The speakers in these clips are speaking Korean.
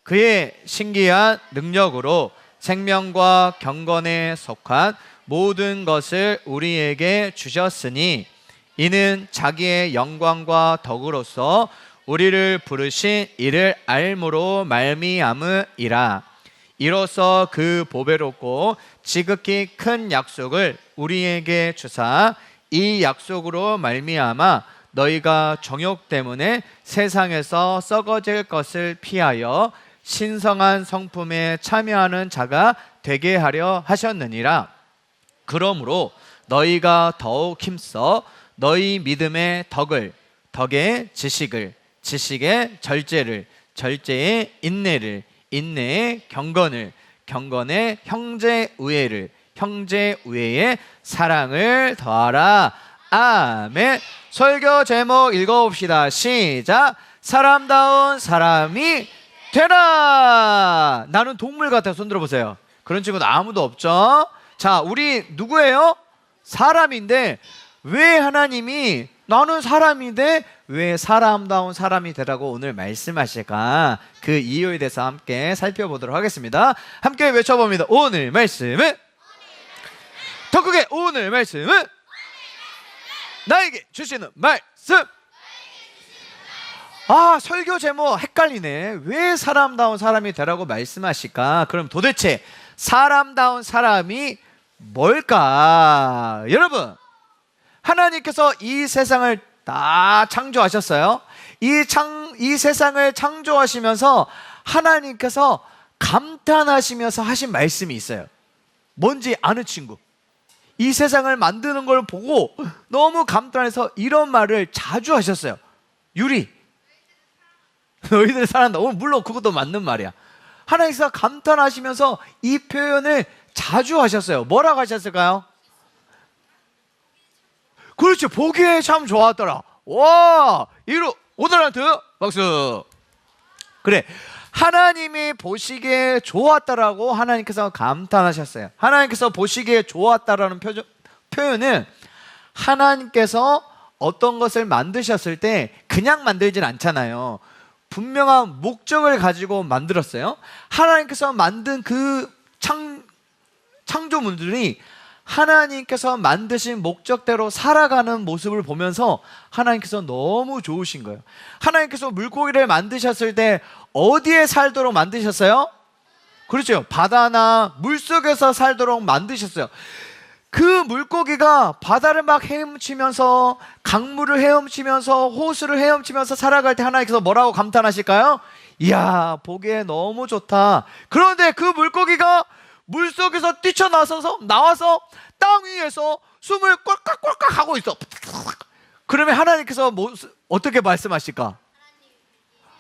그의 신기한 능력으로 생명과 경건에 속한 모든 것을 우리에게 주셨으니 이는 자기의 영광과 덕으로서 우리를 부르신 이를 알므로 말미암으이라. 이로써 그 보배롭고 지극히 큰 약속을 우리에게 주사 이 약속으로 말미암아 너희가 정욕 때문에 세상에서 썩어질 것을 피하여 신성한 성품에 참여하는 자가 되게 하려 하셨느니라. 그러므로 너희가 더욱 힘써 너희 믿음의 덕을, 덕의 지식을, 지식의 절제를, 절제의 인내를, 인내의 경건을, 경건의 형제 우애를, 형제 우애의 사랑을 더하라. 아멘. 설교 제목 읽어봅시다. 시작. 사람다운 사람이 되라. 나는 동물 같아. 손 들어보세요. 그런 친구도 아무도 없죠. 자, 우리 누구예요? 사람인데 왜 하나님이 나는 사람인데 왜 사람다운 사람이 되라고 오늘 말씀하실까? 그 이유에 대해서 함께 살펴보도록 하겠습니다. 함께 외쳐봅니다. 오늘 말씀은 더 크게 오늘 말씀은 나에게 주시는 말씀. 아, 설교 제목 헷갈리네. 왜 사람다운 사람이 되라고 말씀하실까? 그럼 도대체 사람다운 사람이 뭘까? 여러분, 하나님께서 이 세상을 다 창조하셨어요. 이 세상을 창조하시면서 하나님께서 감탄하시면서 하신 말씀이 있어요. 뭔지 아는 친구? 이 세상을 만드는 걸 보고 너무 감탄해서 이런 말을 자주 하셨어요. 유리, 너희들 살았다. 물론 그것도 맞는 말이야. 하나님께서 감탄하시면서 이 표현을 자주 하셨어요. 뭐라고 하셨을까요? 그렇죠. 보기에 참 좋았더라. 와, 오늘한테 박수. 그래, 하나님이 보시기에 좋았다라고 하나님께서 감탄하셨어요. 하나님께서 보시기에 좋았다라는 표현은 하나님께서 어떤 것을 만드셨을 때 그냥 만들진 않잖아요. 분명한 목적을 가지고 만들었어요. 하나님께서 만든 그 창조물들이 하나님께서 만드신 목적대로 살아가는 모습을 보면서 하나님께서 너무 좋으신 거예요. 하나님께서 물고기를 만드셨을 때 어디에 살도록 만드셨어요? 그렇죠. 바다나 물속에서 살도록 만드셨어요. 그 물고기가 바다를 막 헤엄치면서, 강물을 헤엄치면서, 호수를 헤엄치면서 살아갈 때 하나님께서 뭐라고 감탄하실까요? 이야, 보기에 너무 좋다. 그런데 그 물고기가 물속에서 나와서 땅 위에서 숨을 꼴깍꼴깍 하고 있어. 그러면 하나님께서 어떻게 말씀하실까?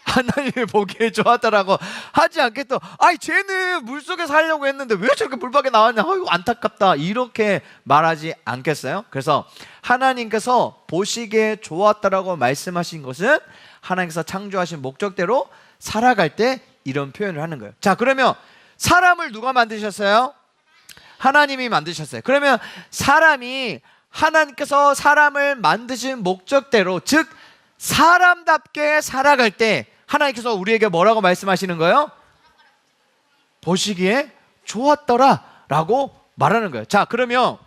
하나님이 보기에 좋았다라고 하지 않겠다. 아이, 쟤는 물속에 살려고 했는데 왜 저렇게 물 밖에 나왔냐? 아이고, 안타깝다. 이렇게 말하지 않겠어요? 그래서 하나님께서 보시기에 좋았다라고 말씀하신 것은 하나님께서 창조하신 목적대로 살아갈 때 이런 표현을 하는 거예요. 자, 그러면 사람을 누가 만드셨어요? 하나님이 만드셨어요. 그러면 하나님께서 사람을 만드신 목적대로, 즉 사람답게 살아갈 때 하나님께서 우리에게 뭐라고 말씀하시는 거예요? 보시기에 좋았더라 라고 말하는 거예요. 자, 그러면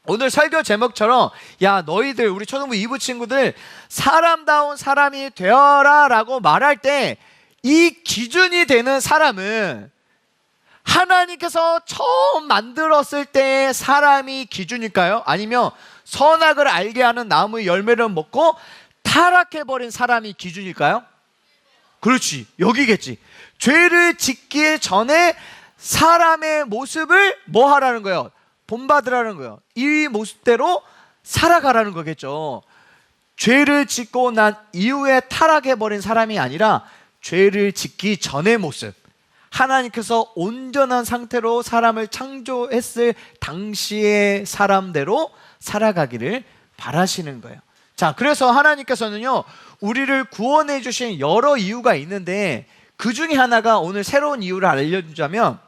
오늘 설교 제목처럼 야, 너희들, 우리 초등부 2부 친구들, 사람다운 사람이 되어라 라고 말할 때 이 기준이 되는 사람은 하나님께서 처음 만들었을 때의 사람이 기준일까요? 아니면 선악을 알게 하는 나무의 열매를 먹고 타락해버린 사람이 기준일까요? 그렇지, 여기겠지. 죄를 짓기 전에 사람의 모습을 뭐 하라는 거예요? 본받으라는 거예요. 이 모습대로 살아가라는 거겠죠. 죄를 짓고 난 이후에 타락해버린 사람이 아니라 죄를 짓기 전의 모습, 하나님께서 온전한 상태로 사람을 창조했을 당시의 사람대로 살아가기를 바라시는 거예요. 자, 그래서 하나님께서는요, 우리를 구원해 주신 여러 이유가 있는데 그 중에 하나가, 오늘 새로운 이유를 알려주자면,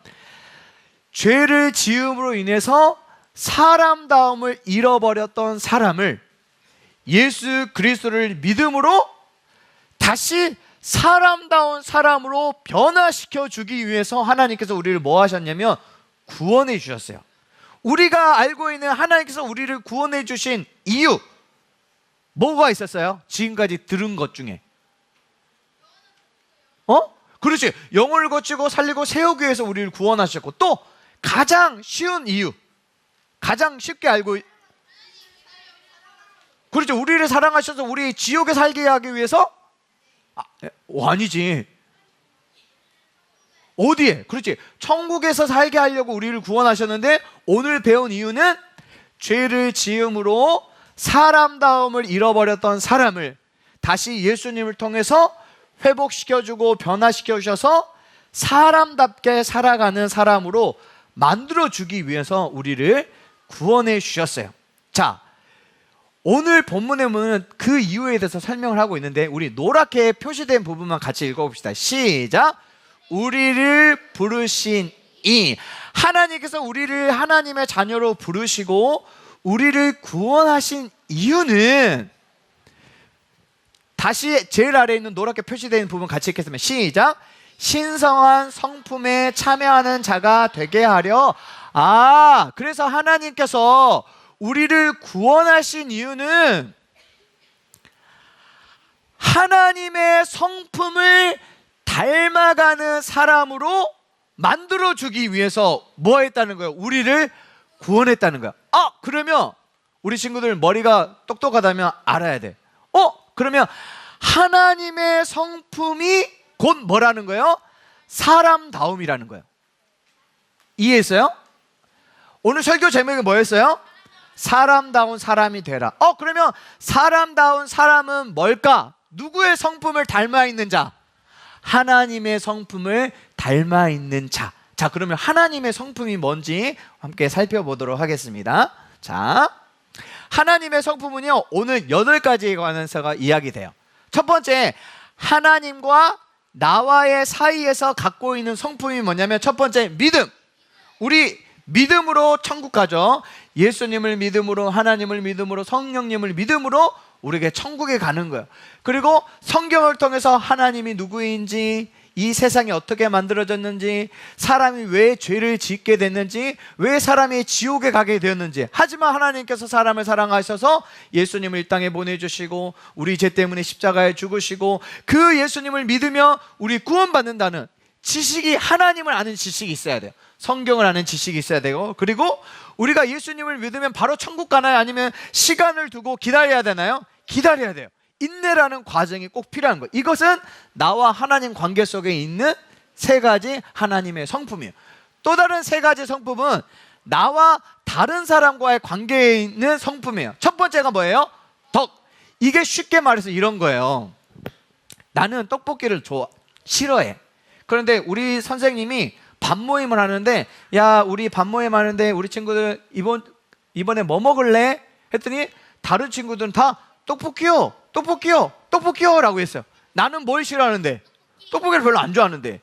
죄를 지음으로 인해서 사람다움을 잃어버렸던 사람을 예수 그리스도를 믿음으로 다시 사람다운 사람으로 변화시켜 주기 위해서 하나님께서 우리를 뭐 하셨냐면 구원해 주셨어요. 우리가 알고 있는 하나님께서 우리를 구원해 주신 이유 뭐가 있었어요? 지금까지 들은 것 중에 그렇지. 영혼을 거치고 살리고 세우기 위해서 우리를 구원하셨고, 또 가장 쉬운 이유, 가장 쉽게 알고, 그렇죠. 우리를 사랑하셔서 우리 지옥에 살게 하기 위해서 아니지. 어디에? 그렇지. 천국에서 살게 하려고 우리를 구원하셨는데, 오늘 배운 이유는 죄를 지음으로 사람다움을 잃어버렸던 사람을 다시 예수님을 통해서 회복시켜주고 변화시켜주셔서 사람답게 살아가는 사람으로 만들어주기 위해서 우리를 구원해 주셨어요. 자, 오늘 본문의 문은 그 이유에 대해서 설명을 하고 있는데, 우리 노랗게 표시된 부분만 같이 읽어봅시다. 시작. 우리를 부르신 이, 하나님께서 우리를 하나님의 자녀로 부르시고 우리를 구원하신 이유는, 다시 제일 아래에 있는 노랗게 표시되어 있는 부분 같이 읽겠습니다. 시작. 신성한 성품에 참여하는 자가 되게 하려. 그래서 하나님께서 우리를 구원하신 이유는 하나님의 성품을 닮아가는 사람으로 만들어주기 위해서 뭐 했다는 거예요? 우리를 구원했다는 거야. 그러면 우리 친구들 머리가 똑똑하다면 알아야 돼. 그러면 하나님의 성품이 곧 뭐라는 거예요? 사람다움이라는 거예요. 이해했어요? 오늘 설교 제목이 뭐였어요? 사람다운 사람이 되라. 그러면 사람다운 사람은 뭘까? 누구의 성품을 닮아 있는 자? 하나님의 성품을 닮아 있는 자. 자, 그러면 하나님의 성품이 뭔지 함께 살펴보도록 하겠습니다. 자, 하나님의 성품은요, 오늘 8가지에 관해서 이야기돼요. 첫 번째, 하나님과 나와의 사이에서 갖고 있는 성품이 뭐냐면, 첫 번째, 믿음. 우리 믿음으로 천국 가죠. 예수님을 믿음으로, 하나님을 믿음으로, 성령님을 믿음으로 우리에게 천국에 가는 거예요. 그리고 성경을 통해서 하나님이 누구인지, 이 세상이 어떻게 만들어졌는지, 사람이 왜 죄를 짓게 됐는지, 왜 사람이 지옥에 가게 되었는지. 하지만 하나님께서 사람을 사랑하셔서 예수님을 이 땅에 보내주시고 우리 죄 때문에 십자가에 죽으시고, 그 예수님을 믿으며 우리 구원받는다는 지식이, 하나님을 아는 지식이 있어야 돼요. 성경을 아는 지식이 있어야 되고, 그리고 우리가 예수님을 믿으면 바로 천국 가나요? 아니면 시간을 두고 기다려야 되나요? 기다려야 돼요. 인내라는 과정이 꼭 필요한 거예요. 이것은 나와 하나님 관계 속에 있는 3가지 하나님의 성품이에요. 또 다른 3가지 성품은 나와 다른 사람과의 관계에 있는 성품이에요. 첫 번째가 뭐예요? 덕. 이게 쉽게 말해서 이런 거예요. 나는 떡볶이를 싫어해. 그런데 우리 선생님이 밥 모임을 하는데, 야, 우리 밥 모임 하는데 우리 친구들 이번에 뭐 먹을래? 했더니 다른 친구들은 다 떡볶이요 라고 했어요. 나는 뭘 싫어하는데? 떡볶이를 별로 안 좋아하는데.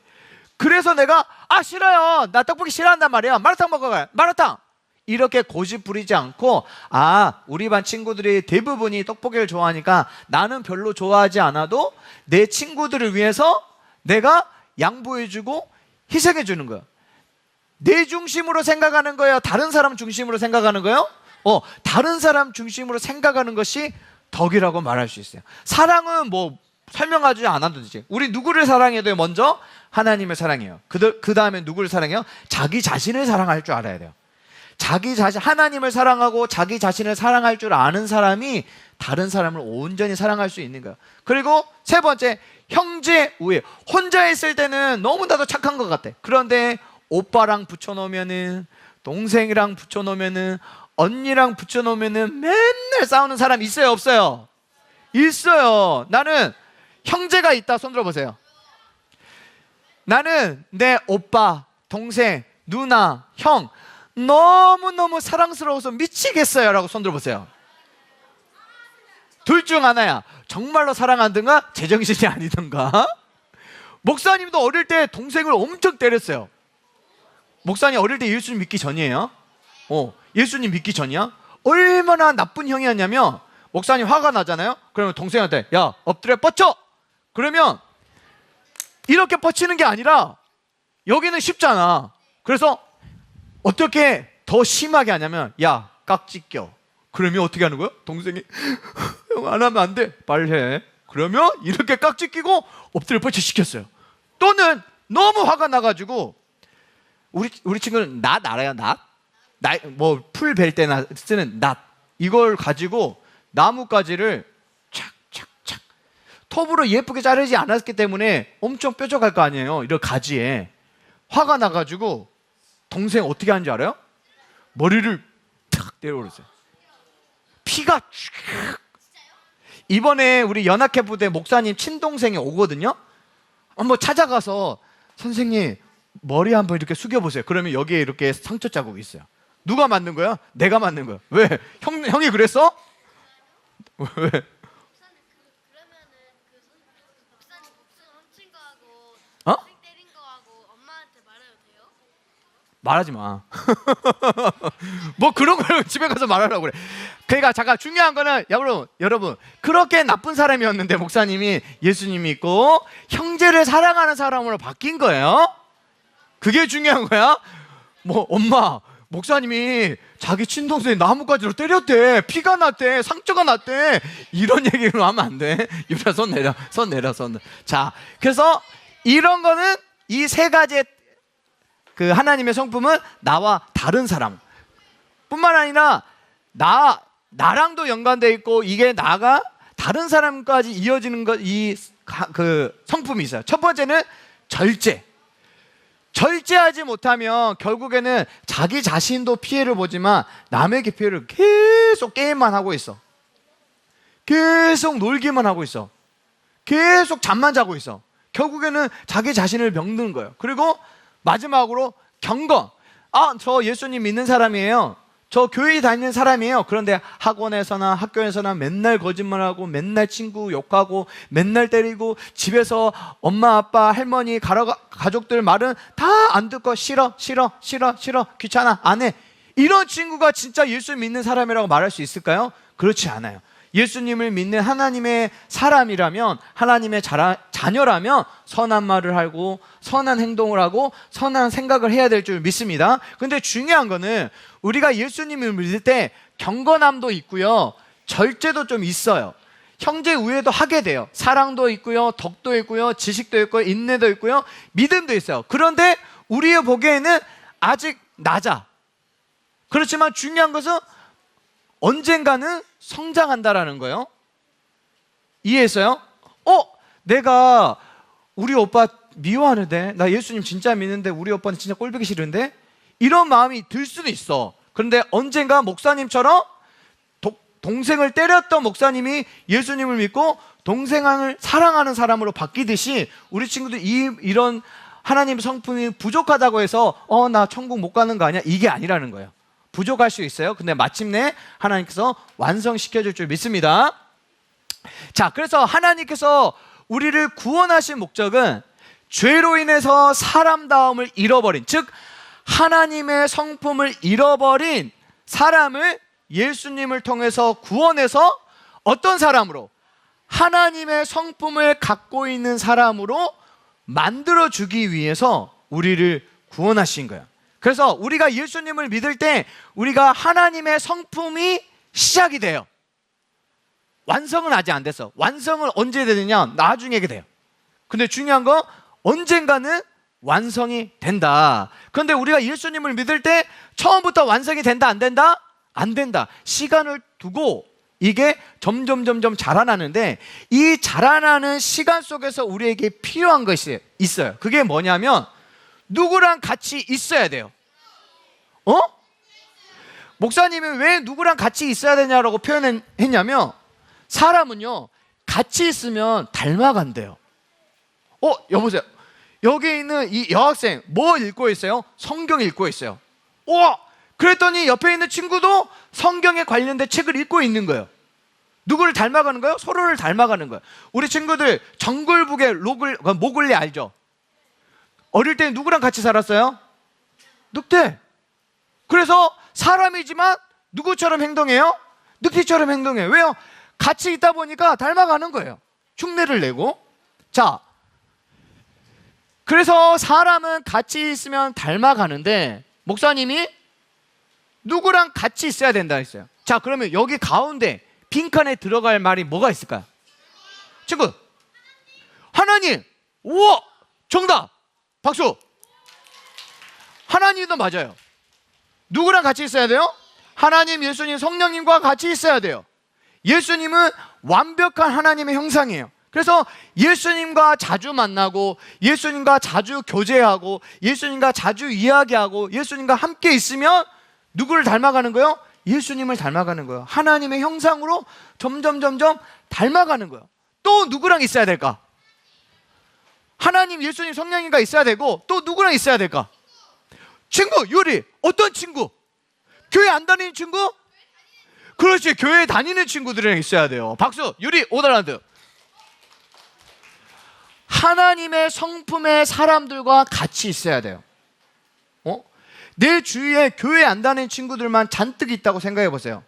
그래서 내가 싫어요, 나 떡볶이 싫어한단 말이야, 마라탕 먹어가요. 마라탕. 이렇게 고집 부리지 않고, 우리 반 친구들이 대부분이 떡볶이를 좋아하니까 나는 별로 좋아하지 않아도 내 친구들을 위해서 내가 양보해주고 희생해주는 거예요. 내 중심으로 생각하는 거예요? 다른 사람 중심으로 생각하는 거예요? 다른 사람 중심으로 생각하는 것이 덕이라고 말할 수 있어요. 사랑은 뭐 설명하지 않아도 되지. 우리 누구를 사랑해야 돼요? 먼저 하나님을 사랑해요. 그 다음에 누구를 사랑해요? 자기 자신을 사랑할 줄 알아야 돼요. 하나님을 사랑하고 자기 자신을 사랑할 줄 아는 사람이 다른 사람을 온전히 사랑할 수 있는 거예요. 그리고 3번째, 형제 우애. 혼자 있을 때는 너무나도 착한 것 같아. 그런데 오빠랑 붙여놓으면은, 동생이랑 붙여놓으면은, 언니랑 붙여놓으면은 맨날 싸우는 사람 있어요, 없어요? 있어요. 나는 형제가 있다. 손 들어보세요. 나는 내 오빠, 동생, 누나, 형 너무너무 사랑스러워서 미치겠어요 라고 손 들어보세요. 둘 중 하나야. 정말로 사랑하든가 제정신이 아니든가. 목사님도 어릴 때 동생을 엄청 때렸어요. 목사님 어릴 때 예수님 믿기 전이에요. 예수님 믿기 전이야. 얼마나 나쁜 형이었냐면, 목사님 화가 나잖아요. 그러면 동생한테, 야, 엎드려 뻗쳐. 그러면 이렇게 뻗치는 게 아니라 여기는 쉽잖아. 그래서 어떻게 더 심하게 하냐면, 야, 깍지 껴. 그러면 어떻게 하는 거야? 동생이 형 안 하면 안 돼. 빨리 해. 그러면 이렇게 깍지 끼고 엎드려 뻗쳐 시켰어요. 또는 너무 화가 나가지고 우리 친구는 낫 알아요? 낫? 뭐풀 벨 때나 쓰는 낫. 이걸 가지고 나뭇가지를 착착착 톱으로 예쁘게 자르지 않았기 때문에 엄청 뾰족할 거 아니에요. 이런 가지에 화가 나가지고 동생 어떻게 하는지 알아요? 머리를 탁 때려버렸어요. 피가 쭉. 이번에 우리 연합회 부대 목사님 친동생이 오거든요. 한번 찾아가서 선생님 머리 한번 이렇게 숙여보세요. 그러면 여기에 이렇게 상처 자국이 있어요. 누가 만든 거야? 내가 만든 거야. 왜? 형이 그랬어? 왜? 목사님 그러면은 목사님 목숨 훔친 거하고 동생 때린 거하고 엄마한테 말해도 돼요? 말하지 마. 뭐 그런 걸 집에 가서 말하라고 그래. 그러니까 잠깐 중요한 거는 여러분 그렇게 나쁜 사람이었는데 목사님이 예수님 믿고 형제를 사랑하는 사람으로 바뀐 거예요. 그게 중요한 거야. 뭐 엄마 목사님이 자기 친동생 나뭇가지로 때렸대. 피가 났대. 상처가 났대. 이런 얘기로 하면 안 돼. 유라 손 내려. 자, 그래서 이런 거는 이 세 가지의 그 하나님의 성품은 나와 다른 사람 뿐만 아니라 나랑도 연관되어 있고 이게 나가 다른 사람까지 이어지는 것, 그 성품이 있어요. 첫 번째는 절제하지 못하면 결국에는 자기 자신도 피해를 보지만 남에게 피해를 계속 게임만 하고 있어. 계속 놀기만 하고 있어. 계속 잠만 자고 있어. 결국에는 자기 자신을 병드는 거예요. 그리고 마지막으로 경건. 저 예수님 믿는 사람이에요. 저 교회 다니는 사람이에요. 그런데 학원에서나 학교에서나 맨날 거짓말하고 맨날 친구 욕하고 맨날 때리고 집에서 엄마 아빠 할머니 가족들 말은 다 안 듣고 싫어 귀찮아 안 해. 이런 친구가 진짜 예수 믿는 사람이라고 말할 수 있을까요? 그렇지 않아요. 예수님을 믿는 하나님의 사람이라면 하나님의 자녀라면 선한 말을 하고 선한 행동을 하고 선한 생각을 해야 될 줄 믿습니다. 근데 중요한 거는 우리가 예수님을 믿을 때 경건함도 있고요, 절제도 좀 있어요. 형제 우애도 하게 돼요. 사랑도 있고요, 덕도 있고요, 지식도 있고요, 인내도 있고요, 믿음도 있어요. 그런데 우리의 보기에는 아직 낮아. 그렇지만 중요한 것은 언젠가는 성장한다라는 거예요. 이해했어요? 내가 우리 오빠 미워하는데, 나 예수님 진짜 믿는데 우리 오빠는 진짜 꼴보기 싫은데, 이런 마음이 들 수도 있어. 그런데 언젠가 목사님처럼 동생을 때렸던 목사님이 예수님을 믿고 동생을 사랑하는 사람으로 바뀌듯이 우리 친구들 이런 하나님의 성품이 부족하다고 해서 나 천국 못 가는 거 아니야? 이게 아니라는 거예요. 부족할 수 있어요. 근데 마침내 하나님께서 완성시켜줄 줄 믿습니다. 자, 그래서 하나님께서 우리를 구원하신 목적은 죄로 인해서 사람다움을 잃어버린, 즉 하나님의 성품을 잃어버린 사람을 예수님을 통해서 구원해서 어떤 사람으로? 하나님의 성품을 갖고 있는 사람으로 만들어주기 위해서 우리를 구원하신 거예요. 그래서 우리가 예수님을 믿을 때 우리가 하나님의 성품이 시작이 돼요. 완성은 아직 안 됐어. 완성은 언제 되느냐? 나중에 돼요. 근데 중요한 건 언젠가는 완성이 된다. 그런데 우리가 예수님을 믿을 때 처음부터 완성이 된다, 안 된다? 안 된다. 시간을 두고 이게 점점 자라나는데, 이 자라나는 시간 속에서 우리에게 필요한 것이 있어요. 그게 뭐냐면 누구랑 같이 있어야 돼요. 목사님이 왜 누구랑 같이 있어야 되냐라고 표현했냐면, 사람은요 같이 있으면 닮아간대요. 여보세요. 여기 있는 이 여학생 뭐 읽고 있어요? 성경 읽고 있어요. 그랬더니 옆에 있는 친구도 성경에 관련된 책을 읽고 있는 거예요. 누구를 닮아가는 거예요? 서로를 닮아가는 거예요. 우리 친구들 정글북의 모글리 알죠? 어릴 때 누구랑 같이 살았어요? 늑대. 그래서 사람이지만 누구처럼 행동해요? 늑대처럼 행동해요. 왜요? 같이 있다 보니까 닮아가는 거예요. 흉내를 내고. 자, 그래서 사람은 같이 있으면 닮아가는데 목사님이 누구랑 같이 있어야 된다 했어요. 자, 그러면 여기 가운데 빈칸에 들어갈 말이 뭐가 있을까요? 친구, 하나님. 우와, 정답. 박수. 하나님도 맞아요. 누구랑 같이 있어야 돼요? 하나님, 예수님, 성령님과 같이 있어야 돼요. 예수님은 완벽한 하나님의 형상이에요. 그래서 예수님과 자주 만나고 예수님과 자주 교제하고 예수님과 자주 이야기하고 예수님과 함께 있으면 누구를 닮아가는 거예요? 예수님을 닮아가는 거예요. 하나님의 형상으로 점점 닮아가는 거예요. 또 누구랑 있어야 될까? 하나님, 예수님, 성령님과 있어야 되고 또 누구랑 있어야 될까? 친구, 유리. 어떤 친구? 교회 안 다니는 친구? 그렇지, 교회 다니는 친구들이랑 있어야 돼요. 박수. 유리 5달란트. 하나님의 성품의 사람들과 같이 있어야 돼요. 내 주위에 교회 안 다니는 친구들만 잔뜩 있다고 생각해 보세요.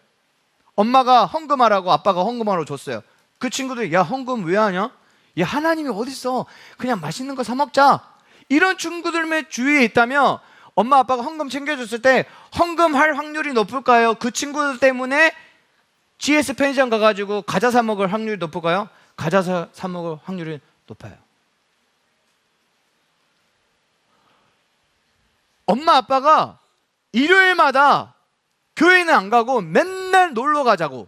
엄마가 헌금하라고 아빠가 헌금하러 줬어요. 그 친구들이 야, 헌금 왜 하냐? 야, 하나님이 어딨어? 그냥 맛있는 거 사 먹자. 이런 친구들만 주위에 있다면 엄마 아빠가 헌금 챙겨줬을 때 헌금할 확률이 높을까요? 그 친구들 때문에 GS 편의점 가가지고 과자 사 먹을 확률이 높을까요? 과자 사 먹을 확률이 높아요. 엄마 아빠가 일요일마다 교회는 안 가고 맨날 놀러 가자고,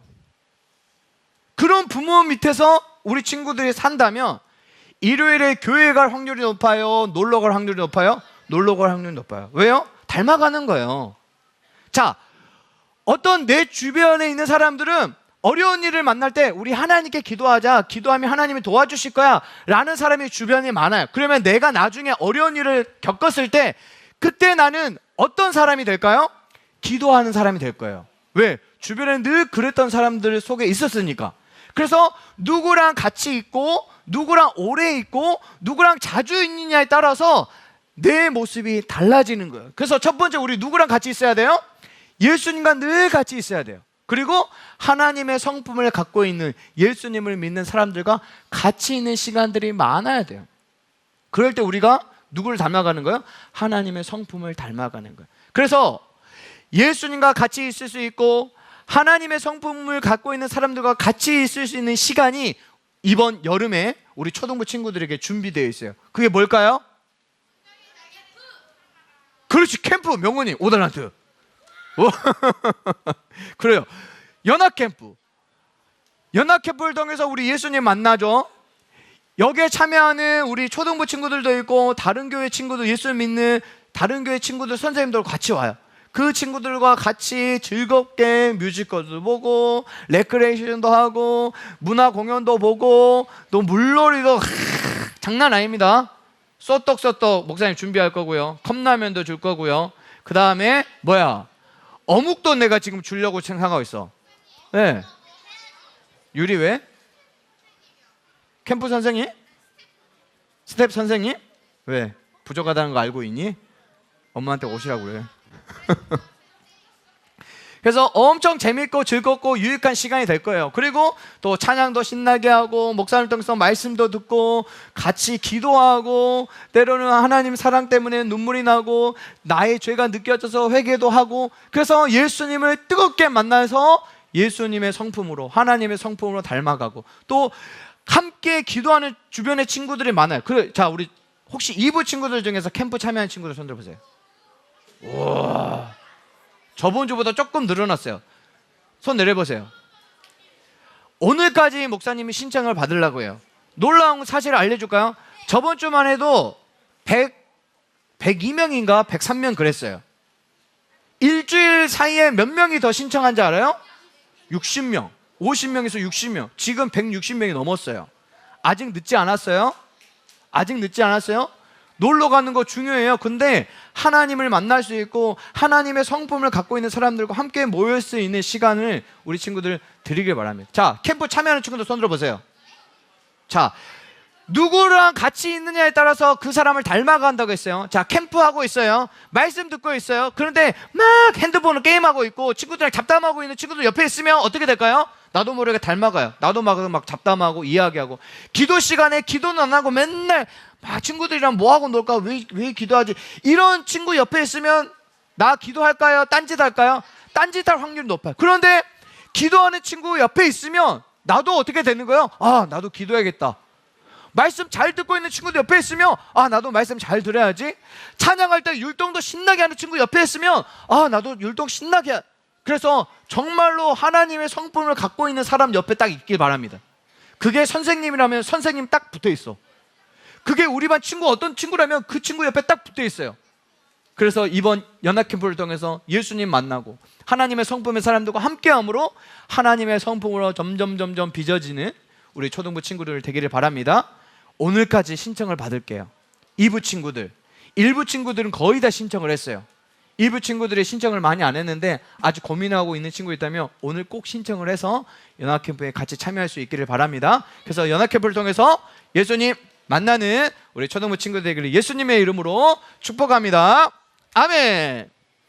그런 부모 밑에서 우리 친구들이 산다면 일요일에 교회 갈 확률이 높아요? 놀러 갈 확률이 높아요? 놀러 갈 확률이 높아요. 왜요? 닮아가는 거예요. 자, 어떤 내 주변에 있는 사람들은 어려운 일을 만날 때 우리 하나님께 기도하자, 기도하면 하나님이 도와주실 거야 라는 사람이 주변에 많아요. 그러면 내가 나중에 어려운 일을 겪었을 때 그때 나는 어떤 사람이 될까요? 기도하는 사람이 될 거예요. 왜? 주변에 늘 그랬던 사람들 속에 있었으니까. 그래서 누구랑 같이 있고 누구랑 오래 있고 누구랑 자주 있느냐에 따라서 내 모습이 달라지는 거예요. 그래서 첫 번째, 우리 누구랑 같이 있어야 돼요? 예수님과 늘 같이 있어야 돼요. 그리고 하나님의 성품을 갖고 있는, 예수님을 믿는 사람들과 같이 있는 시간들이 많아야 돼요. 그럴 때 우리가 누구를 닮아가는 거예요? 하나님의 성품을 닮아가는 거예요. 그래서 예수님과 같이 있을 수 있고 하나님의 성품을 갖고 있는 사람들과 같이 있을 수 있는 시간이 이번 여름에 우리 초등부 친구들에게 준비되어 있어요. 그게 뭘까요? 그렇지, 캠프. 명훈이 5달란트. 그래요. 연합캠프. 연합캠프를 통해서 우리 예수님 만나죠. 여기에 참여하는 우리 초등부 친구들도 있고 다른 교회 친구들, 예수 믿는 다른 교회 친구들, 선생님들 같이 와요. 그 친구들과 같이 즐겁게 뮤지컬도 보고 레크레이션도 하고 문화 공연도 보고 또 물놀이도 장난 아닙니다. 쏘떡 목사님 준비할 거고요. 컵라면도 줄 거고요. 그 다음에 어묵도 내가 지금 주려고 생각하고 있어. 네. 유리 왜? 캠프 선생님? 스텝 선생님? 왜? 부족하다는 거 알고 있니? 엄마한테 오시라고 그래. 그래서 엄청 재밌고 즐겁고 유익한 시간이 될 거예요. 그리고 또 찬양도 신나게 하고 목사님 통해서 말씀도 듣고 같이 기도하고 때로는 하나님 사랑 때문에 눈물이 나고 나의 죄가 느껴져서 회개도 하고, 그래서 예수님을 뜨겁게 만나서 예수님의 성품으로, 하나님의 성품으로 닮아가고, 또 함께 기도하는 주변의 친구들이 많아요. 자, 우리 혹시 2부 친구들 중에서 캠프 참여한 친구들 손 들어보세요. 우와, 저번 주보다 조금 늘어났어요. 손 내려보세요. 오늘까지 목사님이 신청을 받으려고 해요. 놀라운 사실을 알려줄까요? 저번 주만 해도 102명인가 103명 그랬어요. 일주일 사이에 몇 명이 더 신청한지 알아요? 60명, 50명에서 60명. 지금 160명이 넘었어요. 아직 늦지 않았어요? 아직 늦지 않았어요? 놀러 가는 거 중요해요. 근데 하나님을 만날 수 있고 하나님의 성품을 갖고 있는 사람들과 함께 모일 수 있는 시간을 우리 친구들 드리길 바랍니다. 자, 캠프 참여하는 친구들 손 들어보세요. 자, 누구랑 같이 있느냐에 따라서 그 사람을 닮아간다고 했어요. 자, 캠프하고 있어요. 말씀 듣고 있어요. 그런데 막 핸드폰을 게임하고 있고 친구들이랑 잡담하고 있는 친구들 옆에 있으면 어떻게 될까요? 나도 모르게 닮아가요. 나도 막 잡담하고 이야기하고, 기도 시간에 기도는 안 하고 맨날 막 친구들이랑 뭐하고 놀까, 왜 기도하지, 이런 친구 옆에 있으면 나 기도할까요? 딴짓 할까요? 딴짓할 확률이 높아요. 그런데 기도하는 친구 옆에 있으면 나도 어떻게 되는 거예요? 아, 나도 기도해야겠다. 말씀 잘 듣고 있는 친구들 옆에 있으면 아, 나도 말씀 잘 들어야지. 찬양할 때 율동도 신나게 하는 친구 옆에 있으면 아, 나도 율동 신나게 그래서 정말로 하나님의 성품을 갖고 있는 사람 옆에 딱 있길 바랍니다. 그게 선생님이라면 선생님 딱 붙어 있어. 그게 우리 반 친구 어떤 친구라면 그 친구 옆에 딱 붙어 있어요. 그래서 이번 연합 캠프를 통해서 예수님 만나고 하나님의 성품의 사람들과 함께함으로 하나님의 성품으로 점점 빚어지는 우리 초등부 친구들 되기를 바랍니다. 오늘까지 신청을 받을게요. 2부 친구들, 1부 친구들은 거의 다 신청을 했어요. 2부 친구들이 신청을 많이 안 했는데 아직 고민하고 있는 친구 있다면 오늘 꼭 신청을 해서 연합캠프에 같이 참여할 수 있기를 바랍니다. 그래서 연합캠프를 통해서 예수님 만나는 우리 초등부 친구들 되기를 예수님의 이름으로 축복합니다. 아멘.